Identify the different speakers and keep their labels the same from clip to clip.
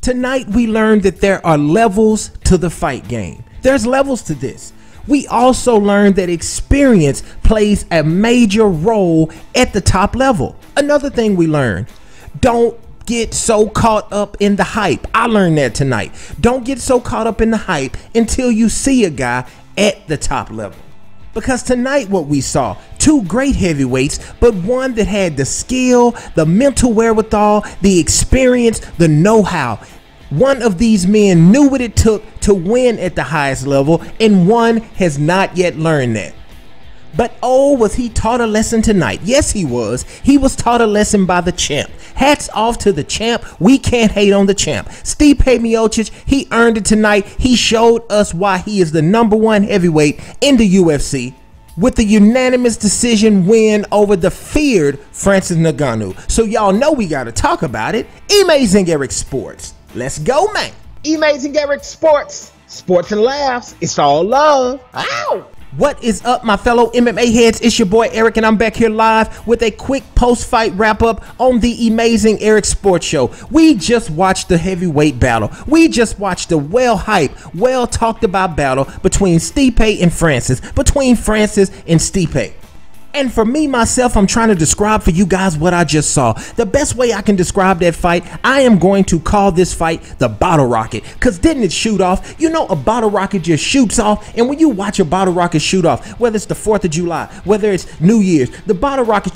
Speaker 1: Tonight we learned that there are levels to the fight game. There's levels to this. We also learned that experience plays a major role at the top level. Another thing we learned, don't get so caught up in the hype. I learned that tonight. Don't get so caught up in the hype until you see a guy at the top level. Because tonight what we saw, two great heavyweights, but one that had the skill, the mental wherewithal, the experience, the know-how. One of these men knew what it took to win at the highest level, and one has not yet learned that. But oh, was he taught a lesson tonight? Yes, he was. He was taught a lesson by the champ. Hats off to the champ. We can't hate on the champ. Stipe Miocic, he earned it tonight. He showed us why he is the #1 heavyweight in the UFC with the unanimous decision win over the feared Francis Ngannou. So y'all know we got to talk about it. Amazing Eric Sports. Let's go, man.
Speaker 2: Amazing Eric Sports. Sports and laughs. It's all love. Ow!
Speaker 1: What is up, my fellow MMA heads? It's your boy Eric, and I'm back here live with a quick post-fight wrap-up on the Amazing Eric Sports Show. We just watched the heavyweight battle. We just watched the well-hyped, well-talked-about battle between Stipe and Francis, between Francis and Stipe. And for me, myself, I'm trying to describe for you guys what I just saw. The best way I can describe that fight, I am going to call this fight the bottle rocket. Because didn't it shoot off? You know, a bottle rocket just shoots off. And when you watch a bottle rocket shoot off, whether it's the 4th of July, whether it's New Year's, the bottle rocket,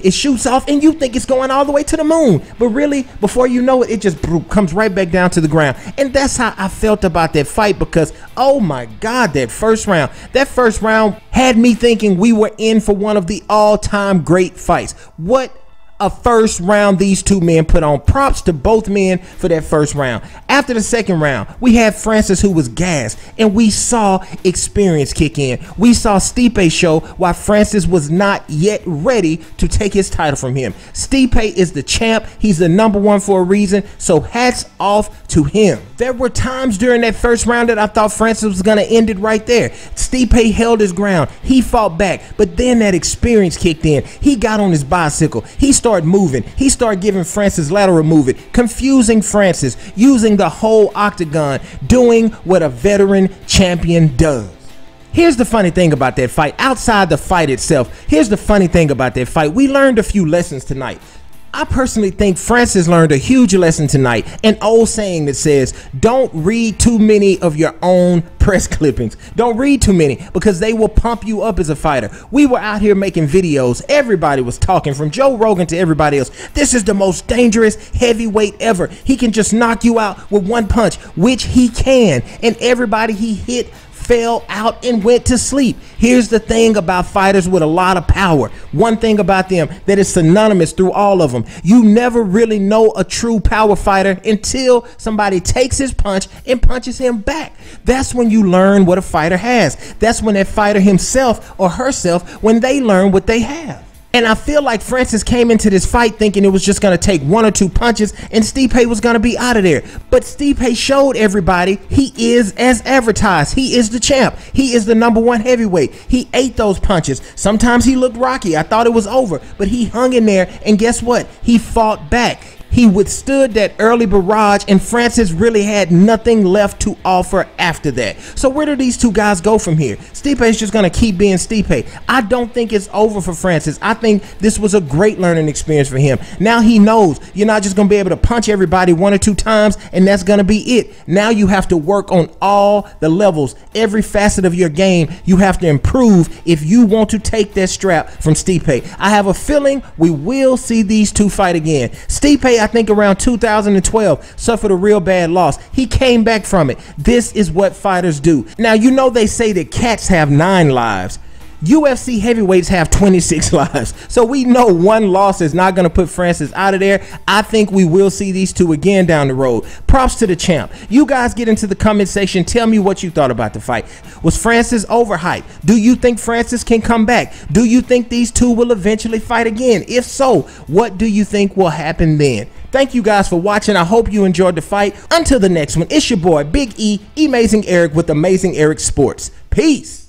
Speaker 1: it shoots off and you think it's going all the way to the moon. But really, before you know it, it just comes right back down to the ground. And that's how I felt about that fight because, oh my God, that first round had me thinking we were in for one of the all-time great fights. What a first round these two men put on. Props to both men for that first round. After the second round, we had Francis, who was gassed, and we saw experience kick in. We saw Stipe show why Francis was not yet ready to take his title from him. Stipe is the champ. He's the #1 for a reason, so hats off to him. There were times during that first round that I thought Francis was going to end it right there. Stipe held his ground. He fought back, but then that experience kicked in. He got on his bicycle. He started moving. He started giving Francis lateral movement, confusing Francis, using the whole octagon, doing what a veteran champion does. Here's the funny thing about that fight. Outside the fight itself, here's the funny thing about that fight. We learned a few lessons tonight. I personally think Francis learned a huge lesson tonight. An old saying that says, don't read too many of your own press clippings. Don't read too many because they will pump you up as a fighter. We were out here making videos. Everybody was talking, from Joe Rogan to everybody else. This is the most dangerous heavyweight ever. He can just knock you out with one punch, which he can. And everybody he hit fell out and went to sleep. Here's the thing about fighters with a lot of power. One thing about them that is synonymous through all of them. You never really know a true power fighter until somebody takes his punch and punches him back. That's when you learn what a fighter has. That's when that fighter himself or herself, when they learn what they have. And I feel like Francis came into this fight thinking it was just going to take 1 or 2 punches and Stipe was going to be out of there. But Stipe showed everybody he is as advertised. He is the champ. He is the #1 heavyweight. He ate those punches. Sometimes he looked rocky. I thought it was over, but he hung in there, and guess what? He fought back. He withstood that early barrage, and Francis really had nothing left to offer after that. So where do these two guys go from here? Stipe is just going to keep being Stipe. I don't think it's over for Francis. I think this was a great learning experience for him. Now he knows you're not just going to be able to punch everybody 1 or 2 times, and that's going to be it. Now you have to work on all the levels, every facet of your game. You have to improve if you want to take that strap from Stipe. I have a feeling we will see these two fight again. Stipe, I think around 2012, suffered a real bad loss. He came back from it. This is what fighters do. Now, you know they say that cats have 9 lives. UFC heavyweights have 26 lives. So we know one loss is not going to put Francis out of there. I think we will see these two again down the road. Props to the champ. You guys get into the comment section. Tell me what you thought about the fight. Was Francis overhyped? Do you think Francis can come back? Do you think these two will eventually fight again? If so, what do you think will happen then? Thank you guys for watching. I hope you enjoyed the fight. Until the next one, it's your boy Big E, Amazing Eric with Amazing Eric Sports. Peace.